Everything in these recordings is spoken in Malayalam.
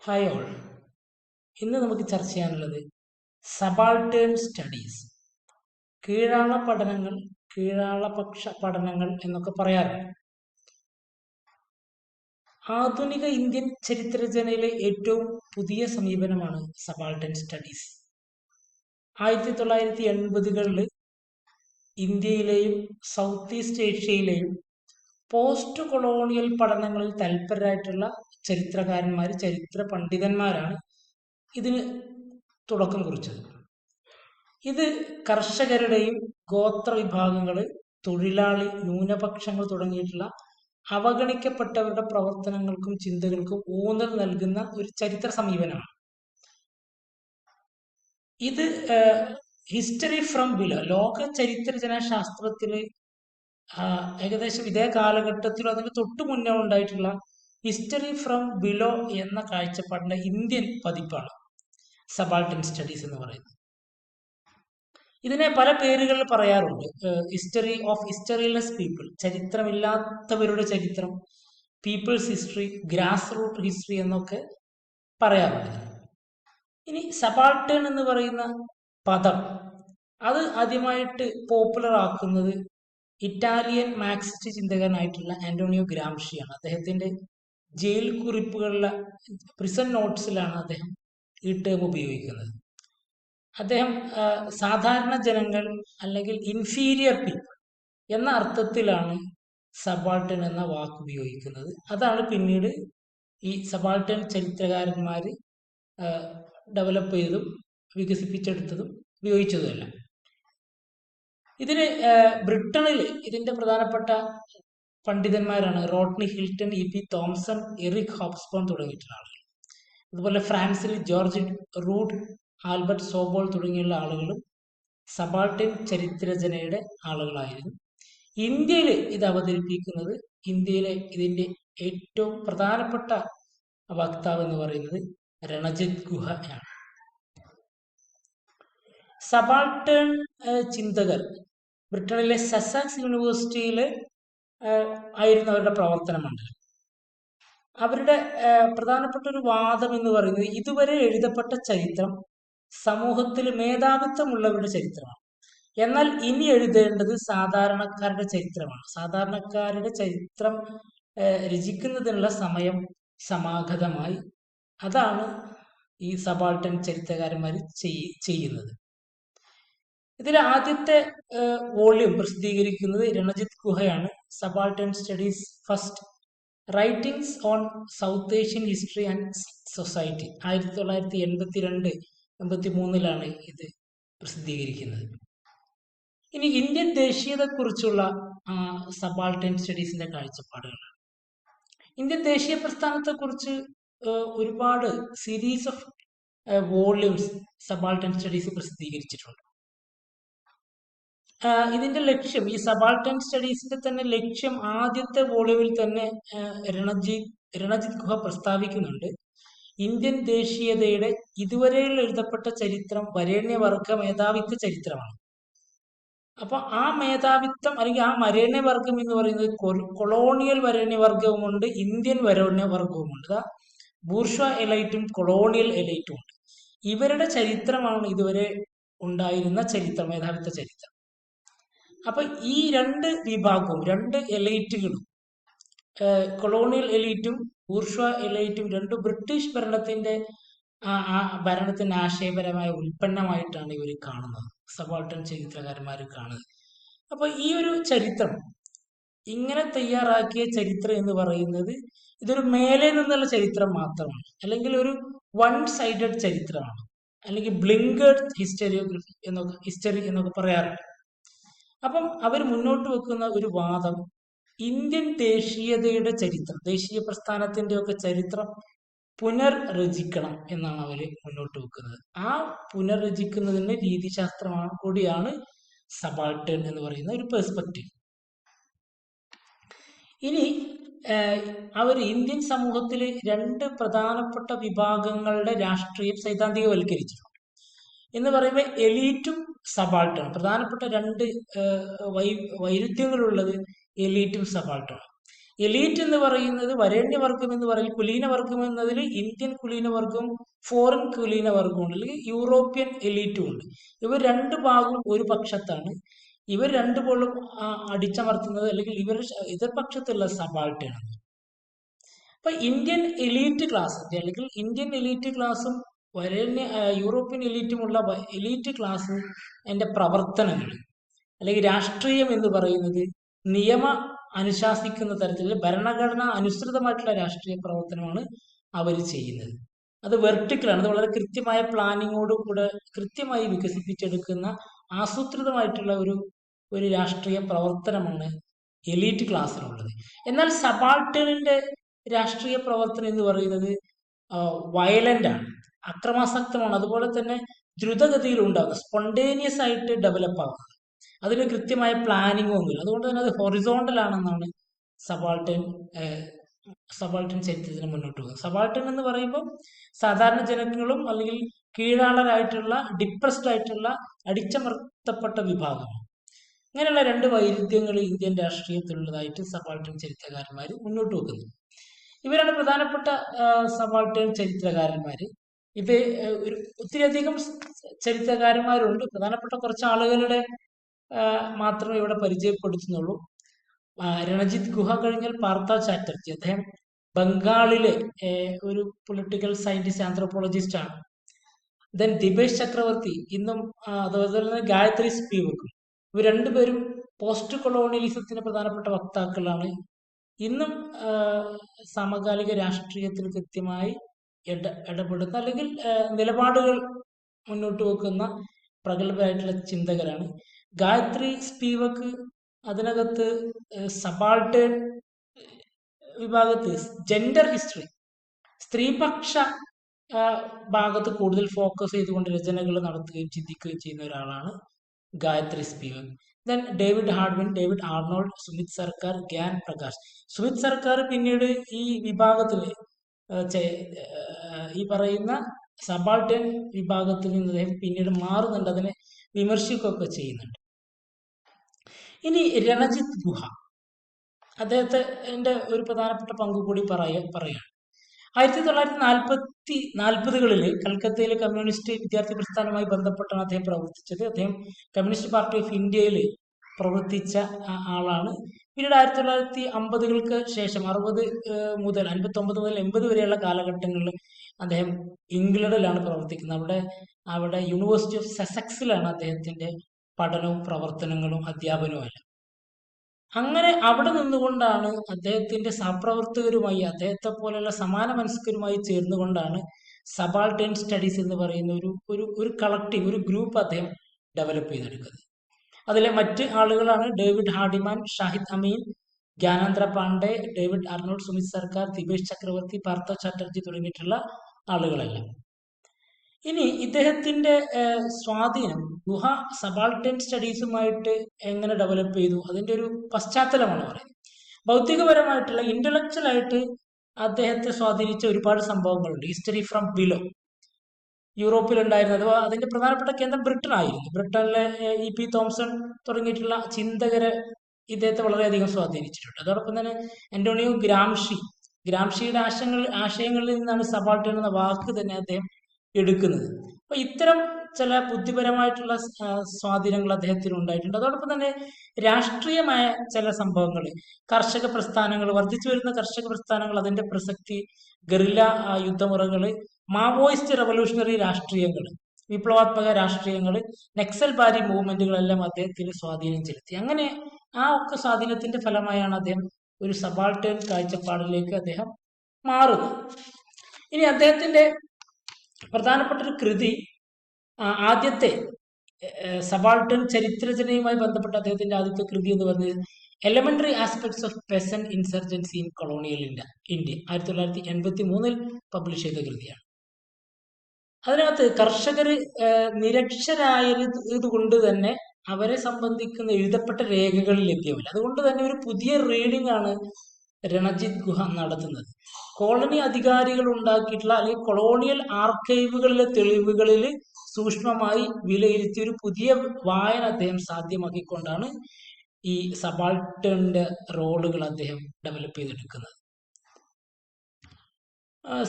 Hi all. ഇന്ന് നമുക്ക് ചർച്ച ചെയ്യാനുള്ളത് സബാൾട്ടേൺ സ്റ്റഡീസ്, കീഴാള പഠനങ്ങൾ, കീഴാളപക്ഷ പഠനങ്ങൾ എന്നൊക്കെ പറയാറുണ്ട്. ആധുനിക ഇന്ത്യൻ ചരിത്രരചനയിലെ ഏറ്റവും പുതിയ സമീപനമാണ് സബാൾട്ടേൺ സ്റ്റഡീസ്. 1980കളിൽ ഇന്ത്യയിലെയും സൗത്ത് ഈസ്റ്റ് ഏഷ്യയിലെയും പോസ്റ്റ് കൊളോണിയൽ പഠനങ്ങളിൽ തൽപരരായിട്ടുള്ള ചരിത്രകാരന്മാർ, ചരിത്ര പണ്ഡിതന്മാരാണ് ഇതിന് തുടക്കം കുറിച്ചത്. ഇത് കർഷകരുടെയും ഗോത്ര വിഭാഗങ്ങൾ, തൊഴിലാളി, ന്യൂനപക്ഷങ്ങൾ തുടങ്ങിയിട്ടുള്ള അവഗണിക്കപ്പെട്ടവരുടെ പ്രവർത്തനങ്ങൾക്കും ചിന്തകൾക്കും ഊന്നൽ നൽകുന്ന ഒരു ചരിത്ര സമീപനമാണ്. ഇത് ഹിസ്റ്ററി ഫ്രം ബിലോ, ലോക ചരിത്രരചന ശാസ്ത്രത്തില് ഏകദേശം ഇതേ കാലഘട്ടത്തിലും അതിന് തൊട്ടു മുന്നേ ഉണ്ടായിട്ടുള്ള ഹിസ്റ്ററി ഫ്രം ബിലോ എന്ന കാഴ്ചപ്പാടിന്റെ ഇന്ത്യൻ പതിപ്പാണ് സബാൾട്ടൻ സ്റ്റഡീസ് എന്ന് പറയുന്നത്. ഇതിനെ പല പേരുകളിൽ പറയാറുണ്ട്. ഹിസ്റ്ററി ഓഫ് ഹിസ്റ്ററിലെസ് പീപ്പിൾ, ചരിത്രമില്ലാത്തവരുടെ ചരിത്രം, people's history, grass root history എന്നൊക്കെ പറയാറുണ്ട്. ഇനി സബാൾട്ടേൺ എന്ന് പറയുന്ന പദം അത് ആദ്യമായിട്ട് പോപ്പുലർ ആക്കുന്നത് ഇറ്റാലിയൻ മാർക്സിസ്റ്റ് ചിന്തകനായിട്ടുള്ള ആന്റോണിയോ ഗ്രാംഷിയാണ്. അദ്ദേഹത്തിന്റെ ജയിൽ കുറിപ്പുകളിലെ പ്രിസൺ നോട്ട്സിലാണ് അദ്ദേഹം ഈ ടേം ഉപയോഗിക്കുന്നത്. അദ്ദേഹം സാധാരണ ജനങ്ങൾ അല്ലെങ്കിൽ ഇൻഫീരിയർ പീപ്പിൾ എന്ന അർത്ഥത്തിലാണ് സബാൾട്ടൻ എന്ന വാക്ക് ഉപയോഗിക്കുന്നത്. അതാണ് പിന്നീട് ഈ സബാൾട്ടൻ ചരിത്രകാരന്മാർ ഡെവലപ്പ് ചെയ്തതും വികസിപ്പിച്ചെടുത്തതും ഉപയോഗിച്ചതുമല്ല. ഇതിന് ബ്രിട്ടനിൽ ഇതിന്റെ പ്രധാനപ്പെട്ട പണ്ഡിതന്മാരാണ് റോട്ട്നി ഹിൽട്ടൺ, ഇ.പി. തോംസൺ, എറിക് ഹോബ്സ്ബോൺ തുടങ്ങിയിട്ടുള്ള ആളുകൾ. അതുപോലെ ഫ്രാൻസിൽ ജോർജ് റൂഡ്, ആൽബർട്ട് സോബോൾ തുടങ്ങിയുള്ള ആളുകളും സബാൾട്ടൻ ചരിത്രരചനയുടെ ആളുകളായിരുന്നു. ഇന്ത്യയിൽ ഇത് അവതരിപ്പിക്കുന്നത്, ഇന്ത്യയിലെ ഇതിന്റെ ഏറ്റവും പ്രധാനപ്പെട്ട വക്താവ് എന്ന് പറയുന്നത് രണജിത് ഗുഹയാണ്. സബാൾട്ടേൺ ചിന്തകർ ബ്രിട്ടനിലെ സസെക്സ് യൂണിവേഴ്സിറ്റിയിൽ ആയിരുന്നു അവരുടെ പ്രവർത്തന മണ്ഡലം. അവരുടെ പ്രധാനപ്പെട്ട ഒരു വാദം എന്ന് പറയുന്നത് ഇതുവരെ എഴുതപ്പെട്ട ചരിത്രം സമൂഹത്തിൽ മേധാവിത്വമുള്ളവരുടെ ചരിത്രമാണ്. എന്നാൽ ഇനി എഴുതേണ്ടത് സാധാരണക്കാരുടെ ചരിത്രമാണ്. സാധാരണക്കാരുടെ ചരിത്രം രചിക്കുന്നതിനുള്ള സമയം സമാഗതമായി. അതാണ് ഈ സബാൾട്ടൻ ചരിത്രകാരന്മാർ ചെയ്യുന്നത്. ഇതിൽ ആദ്യത്തെ വോള്യൂം പ്രസിദ്ധീകരിക്കുന്നത് രണജിത് ഗുഹയാണ്. Subaltern studies first writings on south Asian history and society, 1982-83 ഇത് പ്രസിദ്ധീകരിക്കുന്നത്. ഇനി ഇന്ത്യൻ ദേശീയതയെക്കുറിച്ചുള്ള സബാൾട്ടൻ സ്റ്റഡീസിന്റെ കാഴ്ചപ്പാടുകളാണ്. ഇന്ത്യൻ ദേശീയ പ്രസ്ഥാനത്തെക്കുറിച്ച് ഒരുപാട് series of volumes subaltern studies പ്രസിദ്ധീകരിച്ചിട്ടുണ്ട്. ഇതിന്റെ ലക്ഷ്യം, ഈ സബാൾട്ടൻ സ്റ്റഡീസിന്റെ തന്നെ ലക്ഷ്യം ആദ്യത്തെ വോള്യൂമിൽ തന്നെ രണജിത് ഗുഹ പ്രസ്താവിക്കുന്നുണ്ട്. ഇന്ത്യൻ ദേശീയതയുടെ ഇതുവരെയുള്ള എഴുതപ്പെട്ട ചരിത്രം വരേണ്യവർഗ മേധാവിത്വ ചരിത്രമാണ്. അപ്പൊ ആ മേധാവിത്വം അല്ലെങ്കിൽ ആ വരേണ്യവർഗം എന്ന് പറയുന്നത് കൊളോണിയൽ വരേണ്യവർഗവുമുണ്ട്, ഇന്ത്യൻ വരേണ്യവർഗവുമുണ്ട്. ബൂർഷ്വാ എലൈറ്റും കൊളോണിയൽ എലൈറ്റും ഉണ്ട്. ഇവരുടെ ചരിത്രമാണ് ഇതുവരെ ഉണ്ടായിരുന്ന ചരിത്രം, മേധാവിത്വ ചരിത്രം. അപ്പൊ ഈ രണ്ട് വിഭാഗവും, രണ്ട് എലൈറ്റുകളും, കൊളോണിയൽ എലൈറ്റും ബൂർഷ്വാ എലൈറ്റും, രണ്ട് ബ്രിട്ടീഷ് ഭരണത്തിന്റെ ആശയപരമായ ഉൽപ്പന്നമായിട്ടാണ് ഇവർ കാണുന്നത്, സബാൾട്ടൻ ചരിത്രകാരന്മാർ കാണുന്നത്. അപ്പൊ ഈ ഒരു ചരിത്രം, ഇങ്ങനെ തയ്യാറാക്കിയ ചരിത്രം എന്ന് പറയുന്നത് ഇതൊരു മേലെ നിന്നുള്ള ചരിത്രം മാത്രമാണ്, അല്ലെങ്കിൽ ഒരു വൺ സൈഡഡ് ചരിത്രമാണ്, അല്ലെങ്കിൽ ബ്ലിങ്കേഡ് ഹിസ്റ്ററി എന്നൊക്കെ പറയാറുണ്ട്. അപ്പം അവർ മുന്നോട്ട് വെക്കുന്ന ഒരു വാദം, ഇന്ത്യൻ ദേശീയതയുടെ ചരിത്രം, ദേശീയ പ്രസ്ഥാനത്തിന്റെ ഒക്കെ ചരിത്രം പുനർരചിക്കണം എന്നാണ് അവർ മുന്നോട്ട് വെക്കുന്നത്. ആ പുനർരചിക്കുന്നതിന്റെ രീതിശാസ്ത്രമാണ് കൂടിയാണ് സബാൾട്ടേൺ എന്ന് പറയുന്ന ഒരു പെർസ്പെക്റ്റീവ്. ഇനി അവർ ഇന്ത്യൻ സമൂഹത്തിൽ രണ്ട് പ്രധാനപ്പെട്ട വിഭാഗങ്ങളുടെ രാഷ്ട്രീയം സൈദ്ധാന്തികവൽക്കരിച്ചിട്ടുണ്ട് എന്ന് പറയുമ്പോൾ എലീറ്റും സബാൾട്ടേൺ, പ്രധാനപ്പെട്ട രണ്ട് വൈരുദ്ധ്യങ്ങളുള്ളത് എലീറ്റും സബാൾട്ടേണും. എലീറ്റ് എന്ന് പറയുന്നത് വരേണ്യവർഗം എന്ന് പറയും. കുലീനവർഗം എന്നതിൽ ഇന്ത്യൻ കുലീനവർഗവും ഫോറിൻ കുലീനവർഗവും ഉണ്ട്, അല്ലെങ്കിൽ യൂറോപ്യൻ എലീറ്റും ഉണ്ട്. ഇവർ രണ്ട് ഭാഗവും ഒരു പക്ഷത്താണ്. ഇവർ രണ്ടുപോലും അടിച്ചമർത്തുന്നത് അല്ലെങ്കിൽ ഇവർ എതിർപക്ഷത്തുള്ള സബാൾട്ടേൺ ആണ്. അപ്പൊ ഇന്ത്യൻ എലീറ്റ് ക്ലാസ് അല്ലെങ്കിൽ ഇന്ത്യൻ എലീറ്റ് ക്ലാസ്സും വരേണ്യ യൂറോപ്യൻ എലീറ്റുമുള്ള എലീറ്റ് ക്ലാസ് അതിന്റെ പ്രവർത്തനങ്ങൾ അല്ലെങ്കിൽ രാഷ്ട്രീയം എന്ന് പറയുന്നത് നിയമ അനുശാസിക്കുന്ന തരത്തിൽ ഭരണഘടന അനുസൃതമായിട്ടുള്ള രാഷ്ട്രീയ പ്രവർത്തനമാണ് അവർ ചെയ്യുന്നത്. അത് വെർട്ടിക്കലാണ്. അത് വളരെ കൃത്യമായ പ്ലാനിങ്ങോടുകൂടെ കൃത്യമായി വികസിപ്പിച്ചെടുക്കുന്ന ആസൂത്രിതമായിട്ടുള്ള ഒരു രാഷ്ട്രീയ പ്രവർത്തനമാണ് എലീറ്റ് ക്ലാസ്സിലുള്ളത്. എന്നാൽ സബാൾട്ടേണിന്റെ രാഷ്ട്രീയ പ്രവർത്തനം എന്ന് പറയുന്നത് വയലന്റ് ആണ്, അക്രമാസക്തമാണ്, അതുപോലെ തന്നെ ദ്രുതഗതിയിൽ ഉണ്ടാകുന്നത്, സ്പോണ്ടേനിയസ് ആയിട്ട് ഡെവലപ്പ് ആകുന്നത്. അതിന് കൃത്യമായ പ്ലാനിങ്ങോ ഒന്നുമില്ല. അതുകൊണ്ട് തന്നെ അത് ഹൊറിസോണ്ടൽ ആണെന്നാണ് സബാൾട്ടൻ ചരിത്രത്തിന് മുന്നോട്ട് പോകുന്നത്. സബാൾട്ടൻ എന്ന് പറയുമ്പോൾ സാധാരണ ജനങ്ങളും അല്ലെങ്കിൽ കീഴാളരായിട്ടുള്ള ഡിപ്രസ്ഡ് ആയിട്ടുള്ള അടിച്ചമർത്തപ്പെട്ട വിഭാഗമാണ്. ഇങ്ങനെയുള്ള രണ്ട് വൈരുദ്ധ്യങ്ങൾ ഇന്ത്യൻ രാഷ്ട്രീയത്തിലുള്ളതായിട്ട് സബാൾട്ടൻ ചരിത്രകാരന്മാർ മുന്നോട്ട് വെക്കുന്നു. ഇവരാണ് പ്രധാനപ്പെട്ട സബാൾട്ടൻ ചരിത്രകാരന്മാര്. ഇത് ഒത്തിരിയധികം ചരിത്രകാരന്മാരുണ്ട്. പ്രധാനപ്പെട്ട കുറച്ച് ആളുകളുടെ മാത്രമേ ഇവിടെ പരിചയപ്പെടുത്തുന്നുള്ളൂ. രണജിത് ഗുഹ കഴിഞ്ഞാൽ പാർത്ഥ ചാറ്റർജി, അദ്ദേഹം ബംഗാളിലെ ഒരു പൊളിറ്റിക്കൽ സയന്റിസ്റ്റ് ആന്ത്രോപോളജിസ്റ്റ് ആണ്. ദെൻ ദിപേഷ് ചക്രവർത്തി, ഇന്നും അതുപോലെ തന്നെ ഗായത്രി സ്പിവക്കും, ഇവർ രണ്ടുപേരും പോസ്റ്റ് കൊളോണിയലിസത്തിന് പ്രധാനപ്പെട്ട വക്താക്കളാണ്. ഇന്നും സമകാലിക രാഷ്ട്രീയത്തിൽ കൃത്യമായി ഇടപെടുന്ന അല്ലെങ്കിൽ നിലപാടുകൾ മുന്നോട്ട് വെക്കുന്ന പ്രഗത്ഭരായിട്ടുള്ള ചിന്തകരാണ്. ഗായത്രി സ്പിവക്ക് അതിനകത്ത് സബാൾട്ടേൺ വിഭാഗത്ത് ജെൻഡർ ഹിസ്റ്ററി, സ്ത്രീപക്ഷ ഭാഗത്ത് കൂടുതൽ ഫോക്കസ് ചെയ്തുകൊണ്ട് രചനകൾ നടത്തുകയും ചിന്തിക്കുകയും ചെയ്യുന്ന ഒരാളാണ് Gayatri Spivak. Then David Hardwin, David Arnold, Sumit Sarkar, Gyan Prakash. Sumit സർക്കാർ പിന്നീട് ഈ വിഭാഗത്തിൽ ഈ പറയുന്ന സബാൾട്ടേൺ വിഭാഗത്തിൽ നിന്ന് അദ്ദേഹം പിന്നീട് മാറുന്നുണ്ട്, അതിനെ വിമർശിക്കുകയൊക്കെ ചെയ്യുന്നുണ്ട്. ഇനി രണജിത് ഗുഹ, അദ്ദേഹത്തിന്റെ ഒരു പ്രധാനപ്പെട്ട പങ്ക് കൂടി പറയാണ്. 1940-കളിൽ കൽക്കത്തയിലെ കമ്മ്യൂണിസ്റ്റ് വിദ്യാർത്ഥി പ്രസ്ഥാനവുമായി ബന്ധപ്പെട്ടാണ് അദ്ദേഹം പ്രവർത്തിച്ചത്. അദ്ദേഹം കമ്മ്യൂണിസ്റ്റ് പാർട്ടി ഓഫ് ഇന്ത്യയിൽ പ്രവർത്തിച്ച ആളാണ്. പിന്നീട് 1950-കൾക്ക് ശേഷം 59 മുതൽ 80 വരെയുള്ള കാലഘട്ടങ്ങളിൽ അദ്ദേഹം ഇംഗ്ലണ്ടിലാണ് പ്രവർത്തിക്കുന്നത്. അവിടെ യൂണിവേഴ്സിറ്റി ഓഫ് സസെക്സിലാണ് അദ്ദേഹത്തിന്റെ പഠനവും പ്രവർത്തനങ്ങളും അധ്യാപനവും എല്ലാം. അങ്ങനെ അവിടെ നിന്നുകൊണ്ടാണ് അദ്ദേഹത്തിന്റെ സഹപ്രവർത്തകരുമായി, അദ്ദേഹത്തെ പോലെയുള്ള സമാന മനസ്കരുമായി ചേർന്നുകൊണ്ടാണ് സബാൾട്ടേൺ സ്റ്റഡീസ് എന്ന് പറയുന്ന ഒരു കളക്റ്റീവ്, ഒരു ഗ്രൂപ്പ് അദ്ദേഹം ഡെവലപ്പ് ചെയ്തെടുക്കുന്നത്. അതിലെ മറ്റ് ആളുകളാണ് ഡേവിഡ് ഹാർഡിമാൻ, ഷാഹിദ് അമീൻ, ജ്ഞാനേന്ദ്ര പാണ്ഡെ, ഡേവിഡ് ആർണോൾഡ്, സുമിത് സർക്കാർ, ദിപേഷ് ചക്രവർത്തി, പാർത്ഥ ചാറ്റർജി തുടങ്ങിയിട്ടുള്ള ആളുകളെല്ലാം. ഇനി ഇദ്ദേഹത്തിന്റെ സ്വാധീനം ഗുഹ സബാൾട്ടേൺ സ്റ്റഡീസുമായിട്ട് എങ്ങനെ ഡെവലപ്പ് ചെയ്തു, അതിന്റെ ഒരു പശ്ചാത്തലമാണ് പറയുന്നത്. ഭൗതികപരമായിട്ടുള്ള ഇന്റലക്ച്വൽ ആയിട്ട് അദ്ദേഹത്തെ സ്വാധീനിച്ച ഒരുപാട് സംഭവങ്ങളുണ്ട്. ഹിസ്റ്ററി ഫ്രം ബിലോ യൂറോപ്പിലുണ്ടായിരുന്നത്, അതിന്റെ പ്രധാനപ്പെട്ട കേന്ദ്രം ബ്രിട്ടൻ ആയിരുന്നു. ബ്രിട്ടനിലെ E.P. തോംസൺ തുടങ്ങിയിട്ടുള്ള ചിന്തകരെ ഇദ്ദേഹത്തെ വളരെയധികം സ്വാധീനിച്ചിട്ടുണ്ട്. അതോടൊപ്പം തന്നെ അന്റോണിയോ ഗ്രാംഷിയുടെ ആശയങ്ങളിൽ നിന്നാണ് സബാൾട്ടേൺ എന്ന വാക്ക് തന്നെ അദ്ദേഹം എടുക്കുന്നത്. അപ്പൊ ഇത്തരം ചില ബുദ്ധിപരമായിട്ടുള്ള സ്വാധീനങ്ങൾ അദ്ദേഹത്തിന് ഉണ്ടായിട്ടുണ്ട്. അതോടൊപ്പം തന്നെ രാഷ്ട്രീയമായ ചില സംഭവങ്ങൾ, കർഷക പ്രസ്ഥാനങ്ങൾ, വർദ്ധിച്ചു വരുന്ന കർഷക പ്രസ്ഥാനങ്ങൾ, അതിന്റെ പ്രസക്തി, ഗറില്ല യുദ്ധമുറകൾ, മാവോയിസ്റ്റ് റവല്യൂഷണറി രാഷ്ട്രീയങ്ങൾ, വിപ്ലവാത്മക രാഷ്ട്രീയങ്ങൾ, നക്സൽബാരി മൂവ്മെന്റുകളെല്ലാം അദ്ദേഹത്തിന് സ്വാധീനം ചെലുത്തി. അങ്ങനെ ആ ഒക്കെ സ്വാധീനത്തിന്റെ ഫലമായാണ് അദ്ദേഹം ഒരു സബാൾട്ടേൺ കാഴ്ചപ്പാടിലേക്ക് അദ്ദേഹം മാറുന്നത്. ഇനി അദ്ദേഹത്തിന്റെ പ്രധാനപ്പെട്ട ഒരു കൃതി, ആദ്യത്തെ സബാൾട്ടേൺ ചരിത്രരചനയുമായി ബന്ധപ്പെട്ട അദ്ദേഹത്തിന്റെ ആദ്യത്തെ കൃതി എന്ന് പറയുന്നത് elementary aspects of peasant insurgency in colonial India 1983 publish ചെയ്ത കൃതിയാണ്. അതിനകത്ത് കർഷകർ നിരക്ഷരായത് കൊണ്ട് തന്നെ അവരെ സംബന്ധിക്കുന്ന എഴുതപ്പെട്ട രേഖകൾ ലഭ്യമല്ല. അതുകൊണ്ട് തന്നെ ഒരു പുതിയ റീഡിംഗ് ആണ് രണജിത് ഗുഹ നടത്തുന്നത്. കോളനി അധികാരികൾ ഉണ്ടാക്കിയിട്ടുള്ള അല്ലെങ്കിൽ കൊളോണിയൽ ആർക്കൈവുകളിലെ തെളിവുകളിൽ സൂക്ഷ്മമായി വിലയിരുത്തിയ ഒരു പുതിയ വായന അദ്ദേഹം സാധ്യമാക്കിക്കൊണ്ടാണ് ഈ സബാൾട്ടേണിന്റെ റോളുകൾ അദ്ദേഹം ഡെവലപ്പ് ചെയ്തെടുക്കുന്നത്.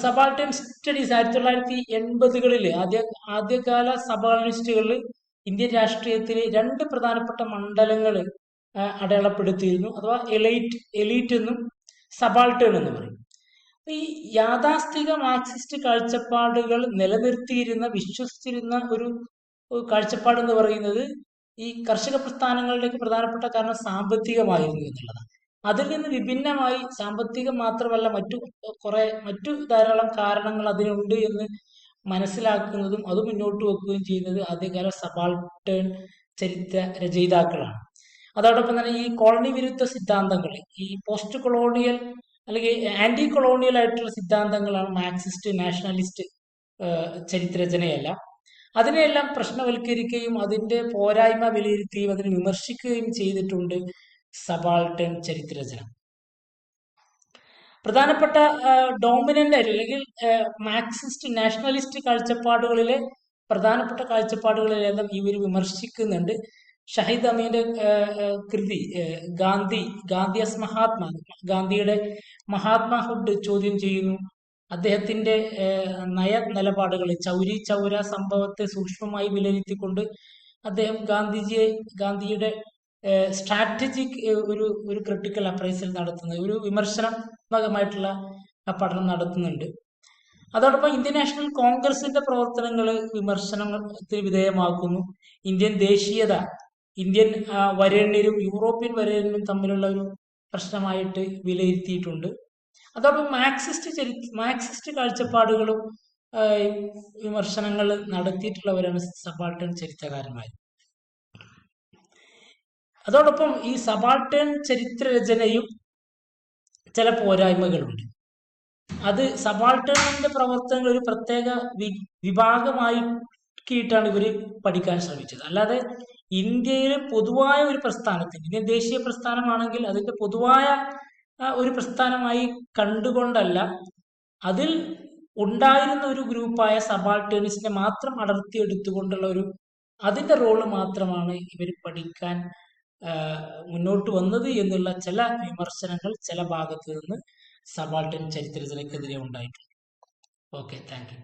സബാൾട്ടേൺ സ്റ്റഡീസ് 1980-കളിൽ ആദ്യകാല സബാൾട്ടണിസ്റ്റുകളിൽ ഇന്ത്യൻ രാഷ്ട്രീയത്തിലെ 2 പ്രധാനപ്പെട്ട മണ്ഡലങ്ങൾ അടയാളപ്പെടുത്തിയിരുന്നു. അഥവാ എലീറ്റ് എന്നും സബാൾട്ടേൺ എന്ന് പറയും. ഈ യാഥാസ്ഥിക മാർക്സിസ്റ്റ് കാഴ്ചപ്പാടുകൾ നിലനിർത്തിയിരുന്ന വിശ്വസിച്ചിരുന്ന ഒരു കാഴ്ചപ്പാട് എന്ന് പറയുന്നത് ഈ കർഷക പ്രസ്ഥാനങ്ങളിലേക്ക് പ്രധാനപ്പെട്ട കാരണം സാമ്പത്തികമായിരുന്നു എന്നുള്ളതാണ്. അതിൽ നിന്ന് വിഭിന്നമായി സാമ്പത്തികം മാത്രമല്ല മറ്റു ധാരാളം കാരണങ്ങൾ അതിനുണ്ട് എന്ന് മനസ്സിലാക്കുന്നതും അത് മുന്നോട്ട് വെക്കുകയും ചെയ്യുന്നത് ആദ്യകാല സബാൾട്ടേൺ ചരിത്ര രചയിതാക്കളാണ്. അതോടൊപ്പം തന്നെ ഈ കോളനി വിരുദ്ധ സിദ്ധാന്തങ്ങൾ, ഈ പോസ്റ്റ് കൊളോണിയൽ അല്ലെങ്കിൽ ആന്റി കൊളോണിയൽ ആയിട്ടുള്ള സിദ്ധാന്തങ്ങളാണ് മാർക്സിസ്റ്റ് നാഷണലിസ്റ്റ് ചരിത്രരചനയല്ല. അതിനെയെല്ലാം പ്രശ്നവൽക്കരിക്കുകയും അതിന്റെ പോരായ്മ വിലയിരുത്തുകയും അതിനെ വിമർശിക്കുകയും ചെയ്തിട്ടുണ്ട് സബാൾട്ടേൺ ചരിത്രരചന. പ്രധാനപ്പെട്ട ഡോമിനന്റ് അല്ലെങ്കിൽ മാർക്സിസ്റ്റ് നാഷണലിസ്റ്റ് കാഴ്ചപ്പാടുകളിലെ പ്രധാനപ്പെട്ട കാഴ്ചപ്പാടുകളിലെല്ലാം ഇവർ വിമർശിക്കുന്നുണ്ട്. ഷഹീദ് അമീന്റെ കൃതി ഗാന്ധിയസ് മഹാത്മാ, ഗാന്ധിയുടെ മഹാത്മാഹുഡ് ചോദ്യം ചെയ്യുന്നു. അദ്ദേഹത്തിന്റെ നിലപാടുകൾ, ചൗരി ചൗര സംഭവത്തെ സൂക്ഷ്മമായി വിലയിരുത്തിക്കൊണ്ട് അദ്ദേഹം ഗാന്ധിയുടെ സ്ട്രാറ്റജിക് ഒരു ക്രിട്ടിക്കൽ അപ്രൈസൽ നടത്തുന്നത്, ഒരു വിമർശനാത്മകമായിട്ടുള്ള പഠനം നടത്തുന്നുണ്ട്. അതോടൊപ്പം ഇന്ത്യൻ നാഷണൽ കോൺഗ്രസിന്റെ പ്രവർത്തനങ്ങൾ വിമർശനത്തിന് വിധേയമാക്കുന്നു. ഇന്ത്യൻ ദേശീയത, ഇന്ത്യൻ വരേണ്യരും യൂറോപ്യൻ വരേണ്യരും തമ്മിലുള്ള ഒരു പ്രശ്നമായിട്ട് വിലയിരുത്തിയിട്ടുണ്ട്. അതോടൊപ്പം മാർക്സിസ്റ്റ് കാഴ്ചപ്പാടുകളും വിമർശനങ്ങൾ നടത്തിയിട്ടുള്ളവരാണ് സബാൾട്ടേൺ ചരിത്രകാരന്മാർ. അതോടൊപ്പം ഈ സബാൾട്ടേൺ ചരിത്രരചനയും ചില പോരായ്മകളുണ്ട്. അത് സബാൾട്ടേണിന്റെ പ്രവർത്തനങ്ങൾ ഒരു പ്രത്യേക വിഭാഗമാക്കിയിട്ടാണ് ഇവർ പഠിക്കാൻ ശ്രമിച്ചത്. അല്ലാതെ ഇന്ത്യയിലെ പൊതുവായ ഒരു പ്രസ്ഥാനത്തിന്, ഇന്ത്യൻ ദേശീയ പ്രസ്ഥാനമാണെങ്കിൽ അതിന്റെ പൊതുവായ ഒരു പ്രസ്ഥാനമായി കണ്ടുകൊണ്ടല്ല, അതിൽ ഉണ്ടായിരുന്ന ഒരു ഗ്രൂപ്പായ സബാൾട്ടേണിസ്റ്റിനെ മാത്രം അടർത്തിയെടുത്തുകൊണ്ടുള്ള അതിന്റെ റോള് മാത്രമാണ് ഇവർ പഠിക്കാൻ മുന്നോട്ട് വന്നത് എന്നുള്ള ചില വിമർശനങ്ങൾ ചില ഭാഗത്ത് നിന്ന് സബാൾട്ടേൺ ചരിത്രരചനയ്ക്കെതിരെ ഉണ്ടായിട്ടുണ്ട്. Okay, thank you.